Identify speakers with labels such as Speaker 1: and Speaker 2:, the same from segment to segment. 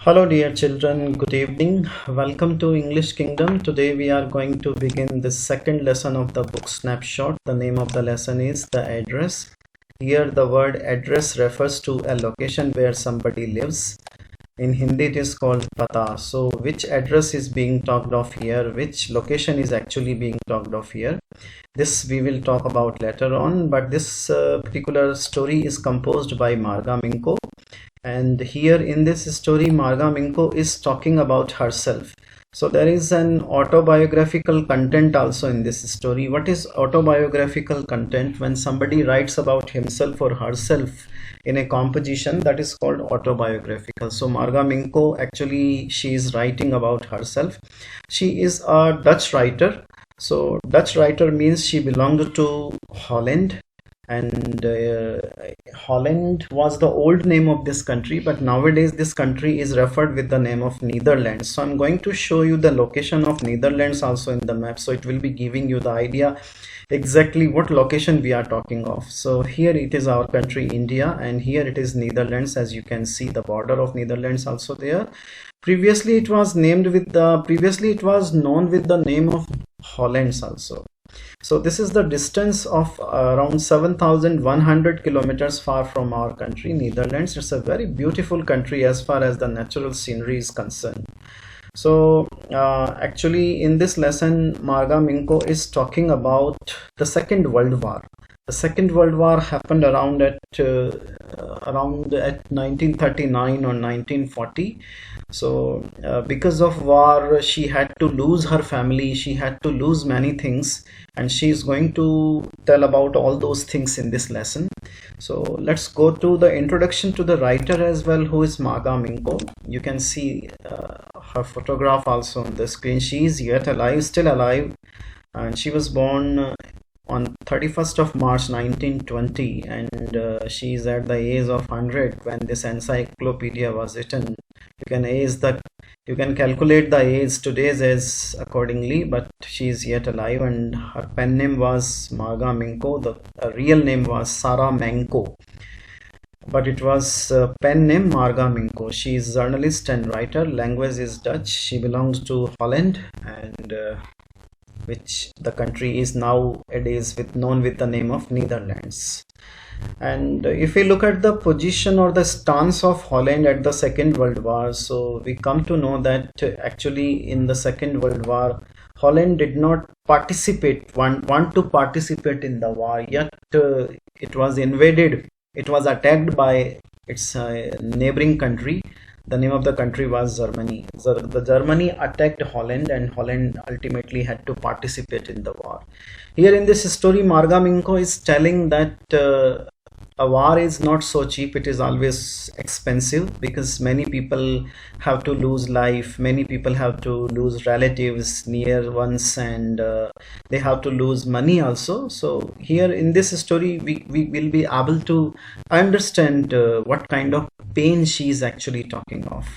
Speaker 1: Hello, dear children. Good evening. Welcome to English Kingdom. Today we are going to begin the second lesson of the book Snapshot. The name of the lesson is The Address. Here, the word address refers to a location where somebody lives. In Hindi, it is called Pata. So, which address is being talked of here? Which location is actually being talked of here? This we will talk about later on. But this particular story is composed by Marga Minko. And here in this story, Marga Minko is talking about herself. So there is an autobiographical content also in this story. What is autobiographical content? When somebody writes about himself or herself in a composition, that is called autobiographical. So Marga Minko, actually she is writing about herself. She is a Dutch writer. So Dutch writer means she belonged to Holland, and Holland was the old name of this country, but nowadays this country is referred with the name of Netherlands. So I'm going to show you the location of Netherlands also in the map, so it will be giving you the idea exactly what location we are talking of. So here it is our country India, and here it is Netherlands. As you can see, the border of Netherlands also there. Previously it was known with the name of Hollands also. So this is the distance of around 7,100 kilometers far from our country, Netherlands. It's a very beautiful country as far as the natural scenery is concerned. So actually in this lesson, Marga Minko is talking about the Second World War. The Second World War happened around at 1939 or 1940. So because of war, she had to lose her family, she had to lose many things, and she is going to tell about all those things in this lesson. So let's go to the introduction to the writer as well, who is Marga Minko. You can see her photograph also on the screen. She is yet alive, still alive, and she was born on 31st of March 1920, and she is at the age of 100 when this encyclopedia was written. You can calculate the age, today's age, accordingly, but she is yet alive, and her pen name was Marga Minko. The real name was Sarah Manko, but it was pen name Marga Minko. She is journalist and writer. Language is Dutch. She belongs to Holland, and which the country is nowadays known with the name of Netherlands. And if we look at the position or the stance of Holland at the Second World War, so we come to know that actually in the Second World War, Holland did not want to participate in the war, yet it was invaded, it was attacked by its neighboring country. The name of the country was Germany. The Germany attacked Holland, and Holland ultimately had to participate in the war. Here in this story, Marga Minko is telling that a war is not so cheap. It is always expensive, because many people have to lose life, many people have to lose relatives, near ones, and they have to lose money also. So here in this story, we will be able to understand what kind of pain she is actually talking of.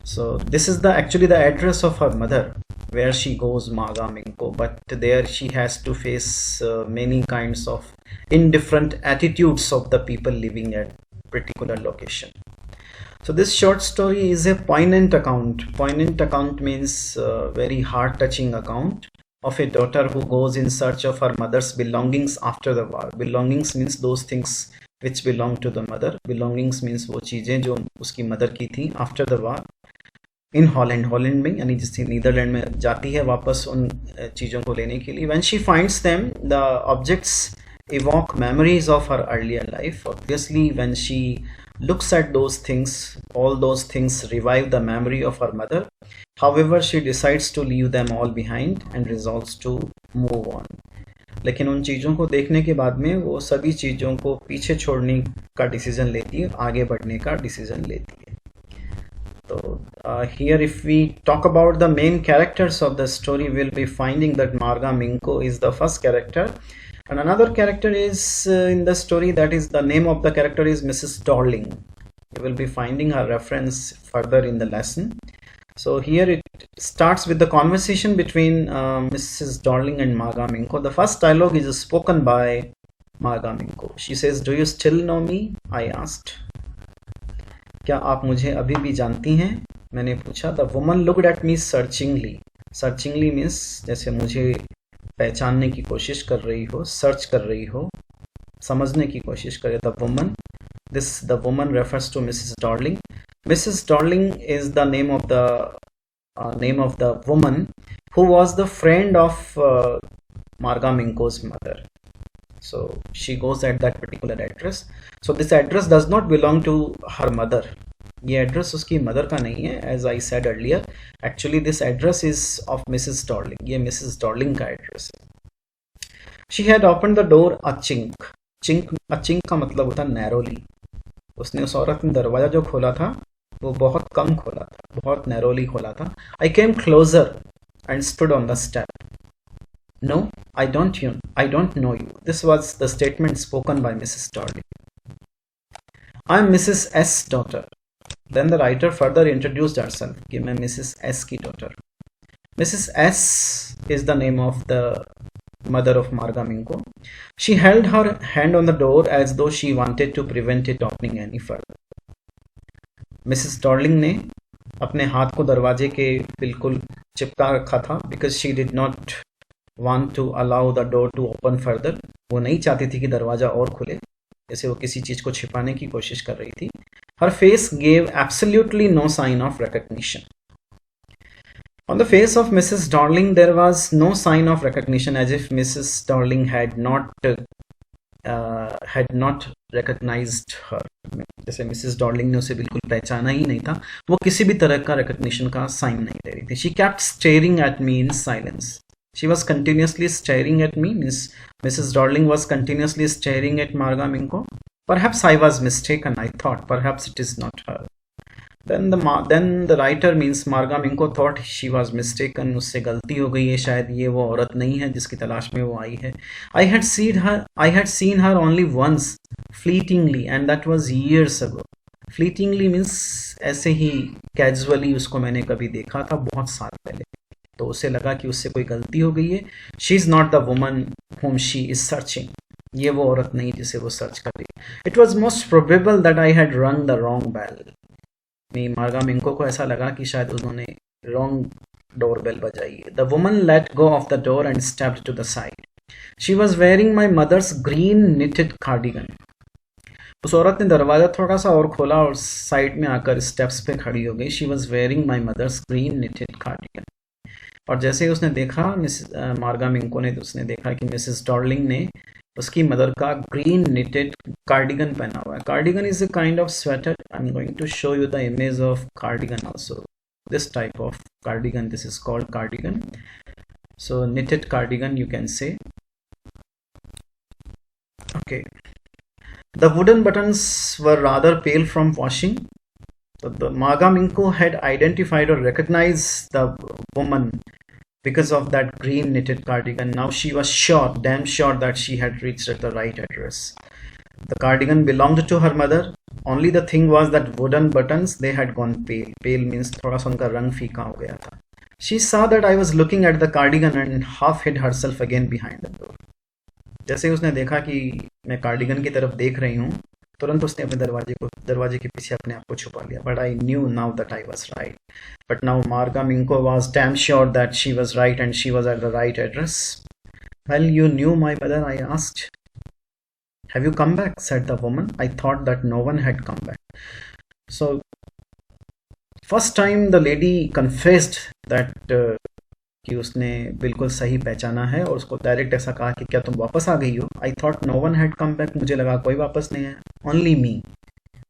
Speaker 1: So this is actually the address of her mother, where she goes, Marga Minko, but there she has to face many kinds of indifferent attitudes of the people living at particular location. So this short story is a poignant account. Poignant account means very heart-touching account of a daughter who goes in search of her mother's belongings after the war. Belongings means those things which belong to the mother. Belongings means वो चीजें जो उसकी mother की थी after the war. In Holland में, यानी जिससे Netherlands में जाती है वापस उन चीज़ों को लेने के लिए. When she finds them, the objects evoke memories of her earlier life. Obviously, when she looks at those things, all those things revive the memory of her mother. However, she decides to leave them all behind and resolves to move on. लेकिन उन चीज़ों को देखने के बाद में वो सभी चीज़ों को पीछे छोड़ने का डिसीजन लेती है, आगे बढ़ने का डिसीजन लेती है. So here if we talk about the main characters of the story, we'll be finding that Marga Minko is the first character, and another character is in the story, that is the name of the character is Mrs. Darling. You will be finding her reference further in the lesson. So here it starts with the conversation between Mrs. Darling and Marga Minko. The first dialogue is spoken by Marga Minko. She says, "Do you still know me?" I asked. क्या आप मुझे अभी भी जानती हैं? मैंने पूछा। The woman looked at me searchingly. Searchingly means जैसे मुझे पहचानने की कोशिश कर रही हो, सर्च कर रही हो, समझने की कोशिश करे। The woman, the woman refers to Mrs Darling. Mrs Darling is the name of the woman who was the friend of Marga Minko's mother. So she goes at that particular address. So this address does not belong to her mother. ये address उसकी mother का नहीं है. As I said earlier, actually this address is of Mrs Darling. ये Mrs Darling का address है. She had open the door a chink. Chink का मतलब होता है नैरोली. उसने, उस औरत ने दरवाजा जो खोला था वो बहुत कम खोला था, बहुत नैरोली खोला था. I came closer and stood on the step. No, I don't know you. This was the statement spoken by Mrs. Darling. I am Mrs. S. daughter. Then the writer further introduced herself कि मैं Mrs. S की daughter. Mrs. S is the name of the mother of Marga Minko. She held her hand on the door as though she wanted to prevent it opening any further. Mrs. Darling ने अपने हाथ को दरवाजे के बिल्कुल चिपका रखा था because she did not want to allow the door to open further. वो नहीं चाहती थी कि दरवाजा और खुले, जैसे वो किसी चीज को छिपाने की कोशिश कर रही थी. Her face gave absolutely no sign of recognition. On the face of Mrs. Darling there was no sign of recognition, as if Mrs. Darling had not recognized her. जैसे मिसेस डॉर्लिंग ने उसे बिल्कुल पहचाना ही नहीं था. वो किसी भी तरह का रिकग्निशन का साइन नहीं दे रही थी. She kept staring at me in silence. She was continuously staring at me, means Mrs. Darling was continuously staring at Marga Minko. Perhaps I was mistaken, I thought. Perhaps it is not her. Then the writer, means Marga Minko, thought she was mistaken. उससे गलती हो गई है, शायद ये वो औरत नहीं है जिसकी तलाश में वो आई है. I had seen her only once, fleetingly, and that was years ago. Fleetingly means ऐसे ही casually उसको मैंने कभी देखा था बहुत साल पहले. तो उसे लगा कि उससे कोई गलती हो गई है. She is not the woman whom she is searching. ये वो औरत नहीं जिसे वो सर्च कर रही. It was most probable that I had रंग द रॉन्ग बेल. मार्गा मिंको को ऐसा लगा कि शायद उन्होंने रॉन्ग डोर बेल बजाई है. The woman let go of the door and stepped to the side. She was wearing my mother's green knitted cardigan. उस औरत ने दरवाजा थोड़ा सा और खोला और साइड में आकर स्टेप्स पे खड़ी हो गई. She was wearing my mother's green knitted cardigan. और जैसे ही उसने देखा, मार्गा मिंको ने, उसने देखा कि मिसेस डॉर्लिंग ने उसकी मदर का ग्रीन निटेड कार्डिगन पहना हुआ है. Cardigan is a kind of sweater. I am going to show you the image of cardigan also. This type of cardigan, this is called cardigan. So knitted cardigan you can say. Okay. The wooden buttons were rather pale from washing. The Marga Minko had identified or recognized the woman because of that green knitted cardigan. Now she was sure, damn sure, that she had reached at the right address. The cardigan belonged to her mother. Only the thing was that wooden buttons, they had gone pale. Pale means थोड़ा सा उनका रंग फीका हो गया था. She saw that I was looking at the cardigan and half hid herself again behind the door. जैसे उसने देखा कि मैं कार्डिगन की तरफ देख रही हूँ, तुरंत उसने अपने दरवाजे के पीछे अपने आप को छुपा लिया. But I knew now that I was right. But now Marga Minco was damn sure that she was right and she was at the right address. Well, you knew my mother, I asked. Have you come back, said the woman. I thought that no one had come back. So first time the lady confessed that कि उसने बिल्कुल सही पहचाना है और उसको direct ऐसा कहा कि क्या तुम वापस आ गई हो. I thought no one had come back. मुझे लगा कोई वापस नहीं है, only me.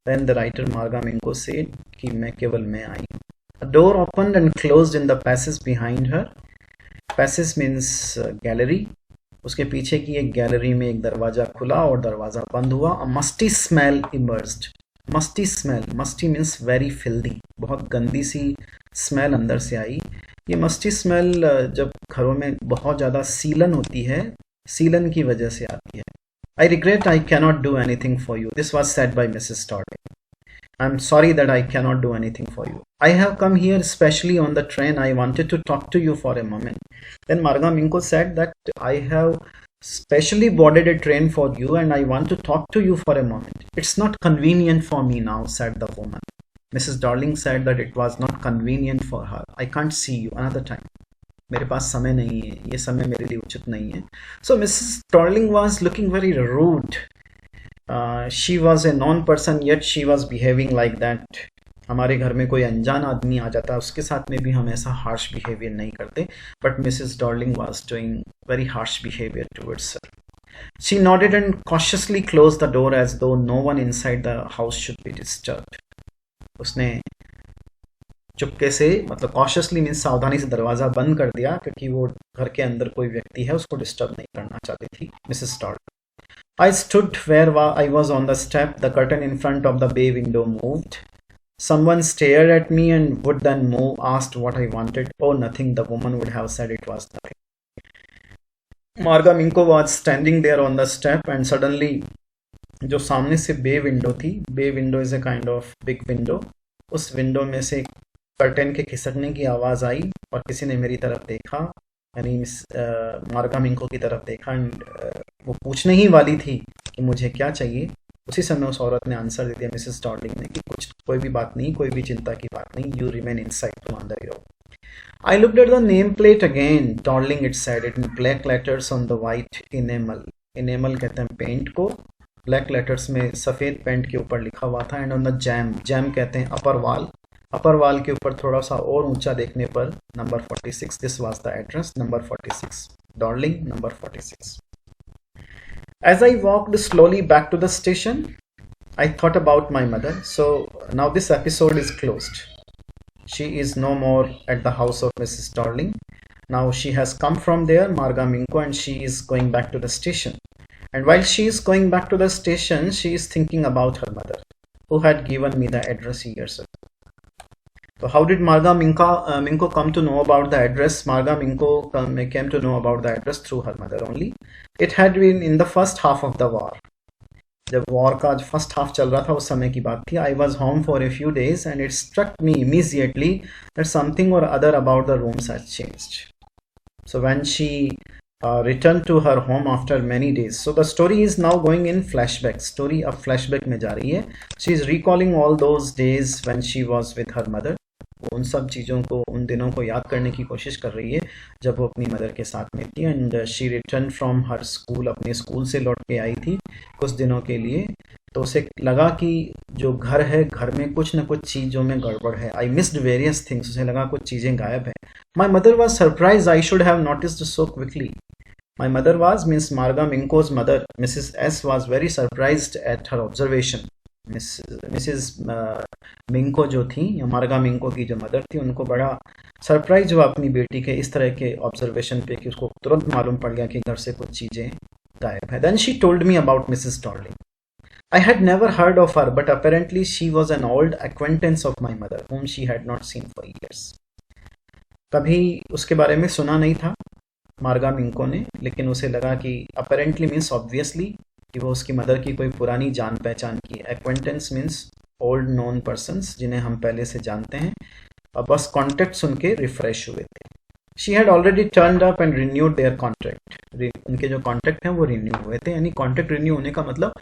Speaker 1: Then the writer Marga मिंको said कि मैं केवल मैं आई हूँ. A door opened and closed in the passage behind her. Passage means gallery. उसके पीछे की एक गैलरी में एक दरवाजा खुला और दरवाजा बंद हुआ. A musty smell emerged. Musty smell, musty means very filthy, बहुत गंदी सी स्मेल अंदर से आई. ये मस्टी स्मेल जब घरों में बहुत ज़्यादा सीलन होती है, सीलन की वजह से आती है. I regret I cannot do anything for you. This was said by Mrs Dorling. I am sorry that I cannot do anything for you. I have come here specially on the train. I wanted to talk to you for a moment. Then Marga मिंको said that I have specially boarded a train for you and I want to talk to you for a moment. It's not convenient for me now, said the woman. Mrs. Darling said that it was not convenient for her. I can't see you another time. मेरे पास समय नहीं है, ये समय मेरे लिए उचित नहीं है. So Mrs. Darling was looking very rude. She was a known person, yet she was behaving like that. हमारे घर में कोई अनजान आदमी आ जाता है, उसके साथ में भी हम ऐसा हार्श बिहेवियर नहीं करते. But Mrs Darling was doing very harsh behaviour towards her. She nodded and cautiously closed the door as though no one inside the house should be disturbed. उसने चुपके से, मतलब cautiously मीन्स सावधानी से दरवाजा बंद कर दिया, क्योंकि वो घर के अंदर कोई व्यक्ति है उसको डिस्टर्ब नहीं करना चाहती थी Mrs Darling. I stood where I was on the step. The curtain in front of the bay window moved. Someone stared at me and would then move, asked what I wanted. Oh, nothing, the woman would have said it was nothing. Marga Minko was standing there on the step and suddenly जो सामने से bay window थी, bay window is a kind of big window, उस window में से curtain के खिसकने की आवाज़ आई और किसी ने मेरी तरफ देखा, यानी मिस मार्गा मिंको की तरफ देखा. एंड वो पूछने ही वाली थी कि मुझे क्या चाहिए. उसी समय उस औरत ने आंसर दे दिया, मिसेस डॉर्लिंग ने, कि कुछ, कोई भी बात नहीं, कोई भी चिंता की बात नहीं, यू रिमेन इनसाइड, तुम अंदर ही रहो. I looked at the nameplate again. Darling, it said it in black letters on the white enamel. Enamel कहते हैं पेंट को, ब्लैक लेटर्स में सफ़ेद पेंट के ऊपर लिखा हुआ था. And on the jam, jam कहते हैं अपर वाल, अपर वाल के ऊपर थोड़ा सा और ऊंचा देखने पर number 46. This was the address, number 46, Darling number 46. As I walked slowly back to the station, I thought about my mother. So now this episode is closed. She is no more at the house of Mrs. Darling. Now she has come from there, Marga Minko, and she is going back to the station. And while she is going back to the station, she is thinking about her mother, who had given me the address years ago. So how did Marga Minko come to know about the address? Marga Minko came to know about the address through her mother only. It had been in the first half of the war. जब war का first half चल रहा था उस समय की बात थी. I was home for a few days and it struck me immediately that something or other about the rooms has changed. So when she return to her home after many days, so the story is now going in flashback. Story अब flashback में जा रही है. She is recalling all those days when she was with her mother. वो उन सब चीज़ों को, उन दिनों को याद करने की कोशिश कर रही है जब वो अपनी मदर के साथ में थी. And she return from her school, अपने स्कूल से लौट के आई थी कुछ दिनों के लिए. तो उसे लगा कि जो घर है, घर में कुछ ना कुछ चीज़ों में गड़बड़ है. I missed various things. उसे लगा कुछ चीज़ें गायब है. My mother was surprise I should have noticed so quickly. My mother was means Marga Minco's mother, Mrs S was very surprised at her observation. Mrs Minco जो थी, या मार्गा मिंको की जो मदर थी, उनको बड़ा सरप्राइज हुआ अपनी बेटी के इस तरह के ऑब्जर्वेशन पे कि उसको तुरंत मालूम पड़ गया कि घर से कुछ चीज़ें गायब है. Then she told me about Mrs Darling. I had never heard of her but apparently she was an old acquaintance of my mother whom she had not seen for years. कभी उसके बारे में सुना नहीं था मार्गा मिंको ने, लेकिन उसे लगा कि अपेरेंटली मीन्स ऑब्वियसली कि वो उसकी मदर की कोई पुरानी जान पहचान की. Acquaintance means old known persons, जिन्हें हम पहले से जानते हैं, और बस कॉन्टेक्ट सुन के रिफ्रेश हुए थे. She had already turned up and renewed their contract. उनके जो कॉन्ट्रैक्ट हैं वो रिन्यू हुए थे. यानी कॉन्ट्रैक्ट रिन्यू होने का मतलब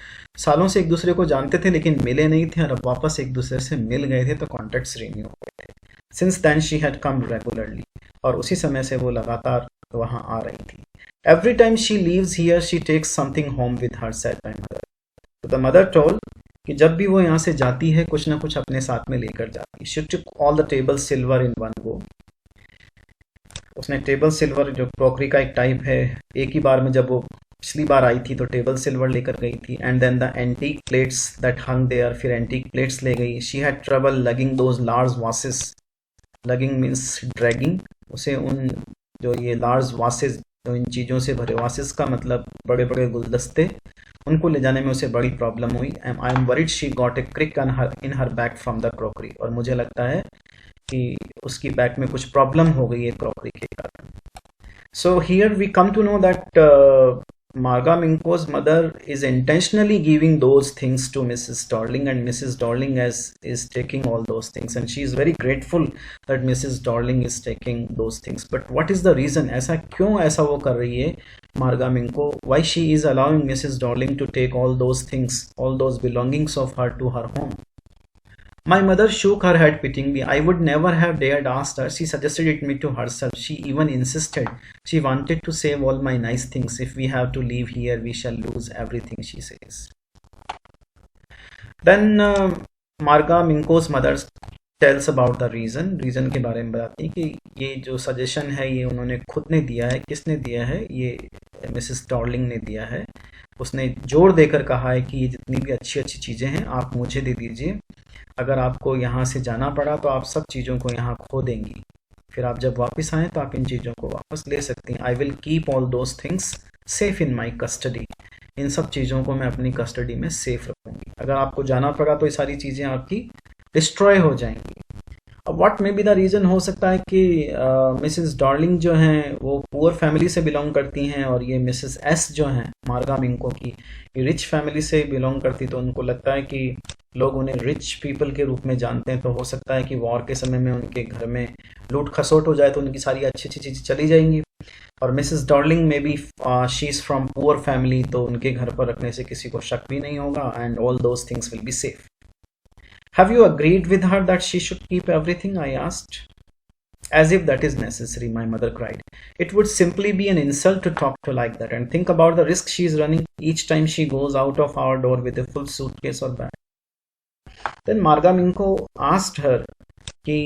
Speaker 1: सालों से एक दूसरे को जानते थे लेकिन मिले नहीं थे, और अब वापस एक दूसरे से मिल गए थे तो कॉन्ट्रैक्ट्स रिन्यू हुए थे. Since then she had come regularly. और उसी समय से वो लगातार वहाँ आ रही थी. Every time she leaves here, she takes something home with her, said my mother. So the mother told कि जब भी वो यहाँ से जाती है कुछ ना कुछ अपने साथ में लेकर जाती. She took all the table silver in one go. उसने टेबल सिल्वर, जो क्रॉकरी का एक टाइप है, एक ही बार में, जब वो पिछली बार आई थी तो टेबल सिल्वर लेकर गई थी. And then the antique plates that hung there, फिर एंटीक प्लेट्स ले गई. She had trouble lugging those large vases. Lugging means dragging. उसे उन जो ये लार्ज वासेस, तो इन चीज़ों से भरे, वासेस का मतलब बड़े बड़े गुलदस्ते, उनको ले जाने में उसे बड़ी प्रॉब्लम हुई. I am worried she got a crick in her back from the crockery. और मुझे लगता है कि उसकी बैग में कुछ प्रॉब्लम हो गई है क्रॉकरी के कारण. So here we come to know that Marga Minko's mother is intentionally giving those things to Mrs. Darling, and Mrs. Darling is taking all those things, and she is very grateful that Mrs. Darling is taking those things. But what is the reason? ऐसा क्यों ऐसा वो कर रही है Marga Minko? Why she is allowing Mrs. Darling to take all those things, all those belongings of her to her home? My mother shook her head pityingly. I would never have dared ask her. She suggested it me to herself. She even insisted. She wanted to save all my nice things. If we have to leave here, we shall lose everything, she says. Then Marga Minko's mother tells about the reason के बारे में बताती है कि ये जो suggestion है ये उन्होंने खुद ने दिया है. किसने दिया है? ये मिसेस डॉर्लिंग ने दिया है. उसने जोर देकर कहा है कि ये जितनी भी अच्छी अच्छी चीज़ें हैं आप मुझे दे दीजिए. अगर आपको यहाँ से जाना पड़ा तो आप सब चीज़ों को यहाँ खो देंगी. फिर आप जब वापस आएँ तो आप इन चीज़ों को वापस ले सकती हैं. I will keep all those things safe in my custody. इन सब चीज़ों को मैं अपनी कस्टडी में सेफ रखूँगी. अगर आपको जाना पड़ा तो ये सारी चीज़ें आपकी डिस्ट्रॉय हो जाएंगी. अब what may be the reason हो सकता है कि मिसेस डॉर्लिंग जो हैं वो पुअर फैमिली से बिलोंग करती हैं और ये मिसेस एस जो हैं मार्गा मिंको की ये रिच फैमिली से बिलोंग करती. तो उनको लगता है कि लोग उन्हें रिच पीपल के रूप में जानते हैं. तो हो सकता है कि वॉर के समय में उनके घर में लूट खसोट हो जाए तो उनकी सारी अच्छी अच्छी चीज़ें चली जाएंगी. और Mrs Darling maybe she is from poor family तो उनके घर पर रखने से किसी को शक भी नहीं होगा. And all those things will be safe. Have you agreed with her that she should keep everything? I asked. As if that is necessary, my mother cried. It would simply be an insult to talk to like that. And think about the risk she is running each time she goes out of our door with a full suitcase or bag. Then Marga Minko asked her कि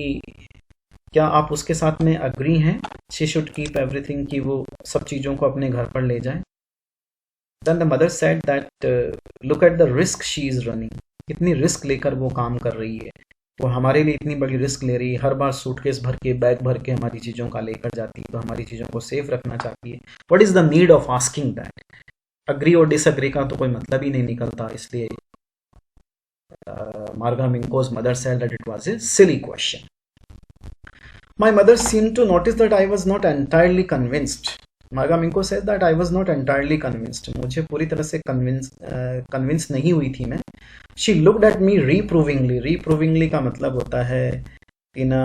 Speaker 1: क्या आप उसके साथ में agree हैं? She should keep everything कि वो सब चीज़ों को अपने घर पर ले जाए. Then the mother said that look at the risk she is running. इतनी रिस्क लेकर वो काम कर रही है. वो हमारे लिए इतनी बड़ी रिस्क ले रही है. हर बार सूटकेस भर के बैग भर के हमारी चीज़ों का लेकर जाती है. तो हमारी चीज़ों को सेफ रखना चाहती है. What is the need of asking that? Agree और डिसअग्री का तो कोई मतलब ही नहीं निकलता. इसलिए मार्गा मिंको's mother said that it was a silly question. My mother seemed to notice that I was not entirely convinced. मार्गा मिंको said that I was not entirely convinced. मुझे पूरी तरह से कन्विंस नहीं हुई थी मैं. She looked at me reprovingly. Reprovingly का मतलब होता है in a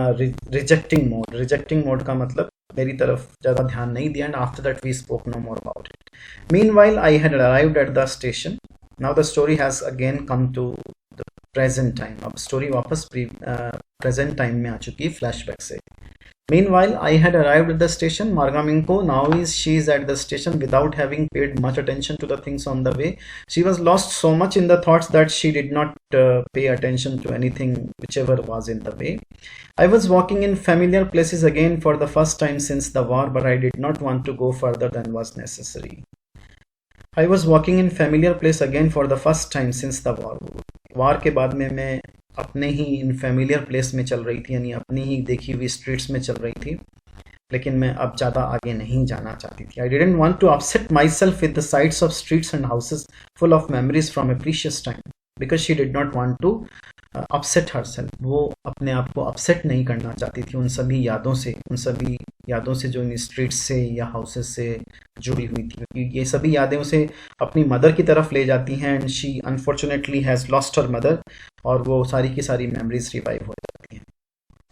Speaker 1: rejecting mode. Rejecting mode का मतलब मेरी तरफ ज़्यादा ध्यान नहीं दिया. And after that we spoke no more about it. Meanwhile I had arrived at the station. Now the story has again come to the present time. अब story वापस present time में आ चुकी है flashback से. Meanwhile, I had arrived at the station. Marga Minko she is at the station without having paid much attention to the things on the way. She was lost so much in the thoughts that she did not pay attention to anything whichever was in the way. I was walking in familiar places again for the first time since the war, but I did not want to go further than was necessary. I was walking in familiar place again for the first time since the war. War के बाद में मैं अपने ही इन familiar place में चल रही थी. यानी अपनी ही देखी हुई स्ट्रीट्स में चल रही थी. लेकिन मैं अब ज़्यादा आगे नहीं जाना चाहती थी. I didn't want to upset myself with the sights of streets and houses full of memories from a precious time because she did not want to upset herself. वो अपने आप को अपसेट नहीं करना चाहती थी उन सभी यादों से जो इन स्ट्रीट्स से या हाउसेस से जुड़ी हुई थी. क्योंकि ये सभी यादें उसे अपनी मदर की तरफ ले जाती हैं. And she unfortunately has lost her mother. और वो सारी की सारी मेमोरीज रिवाइव हो जाती हैं.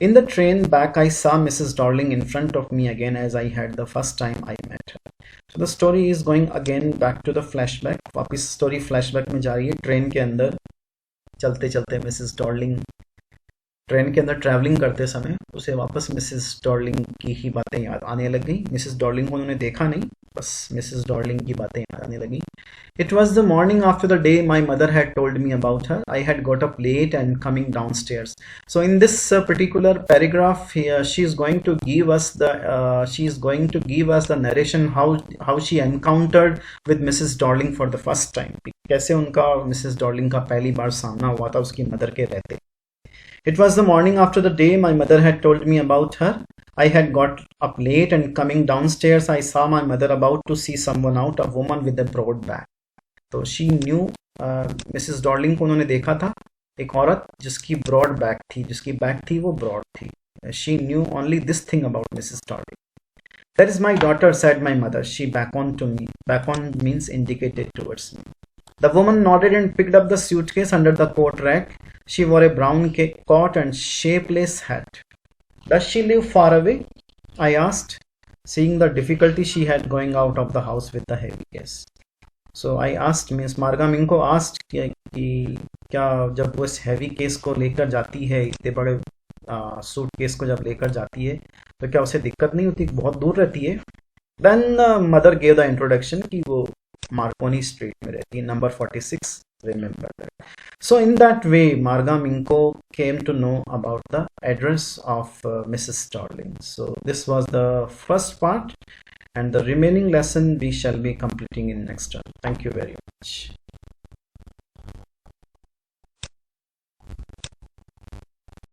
Speaker 1: In the train back, I saw Mrs. Darling in front of me again as I had the first time I met her. So the story is going again back to the flashback. वापस story flashback में जा रही है. Train के अंदर चलते चलते Mrs Darling train के अंदर ट्रैवलिंग करते समय उसे वापस मिसेस डॉर्लिंग की ही बातें याद आने लग गई. मिसेस डॉर्लिंग को उन्होंने देखा नहीं, बस मिसेस डॉर्लिंग की बातें याद आने लगी. It was the morning after the day my mother had told me about her. I had got up late and coming downstairs. So in this particular paragraph here, she is going to give us the narration how she encountered with Mrs. Darling for the first time. कैसे उनका Mrs Darling का पहली बार सामना हुआ था उसकी mother के रहते. It was the morning after the day my mother had told me about her. I had got up late and coming downstairs I saw my mother about to see someone out, a woman with a broad back. तो she knew Mrs Darling को उन्होंने देखा था एक औरत जिसकी broad back थी, जिसकी बैक थी वो ब्रॉड थी. She knew only this thing about Mrs. Darling. That is my daughter, said my mother. She beckoned to me. Beckoned means indicated towards me. The woman nodded and picked up the suitcase under the coat rack. She wore a brown coat and shapeless hat. Does she live far away? I asked, seeing the difficulty she had going out of the house with the heavy case. So I asked, means मार्गा मिंको asked कि क्या जब वो इस heavy case को लेकर जाती है, इतने बड़े सूट केस को जब लेकर जाती है, तो क्या उसे दिक्कत नहीं होती, बहुत दूर रहती है. Then mother gave the introduction कि वो मार्कोनी स्ट्रीट में रहती है, number 46, remember that. So in that way Marga Minko came to know about the address of Mrs. Starling. So this was the first part, and the remaining lesson we shall be completing in next term. Thank you very much.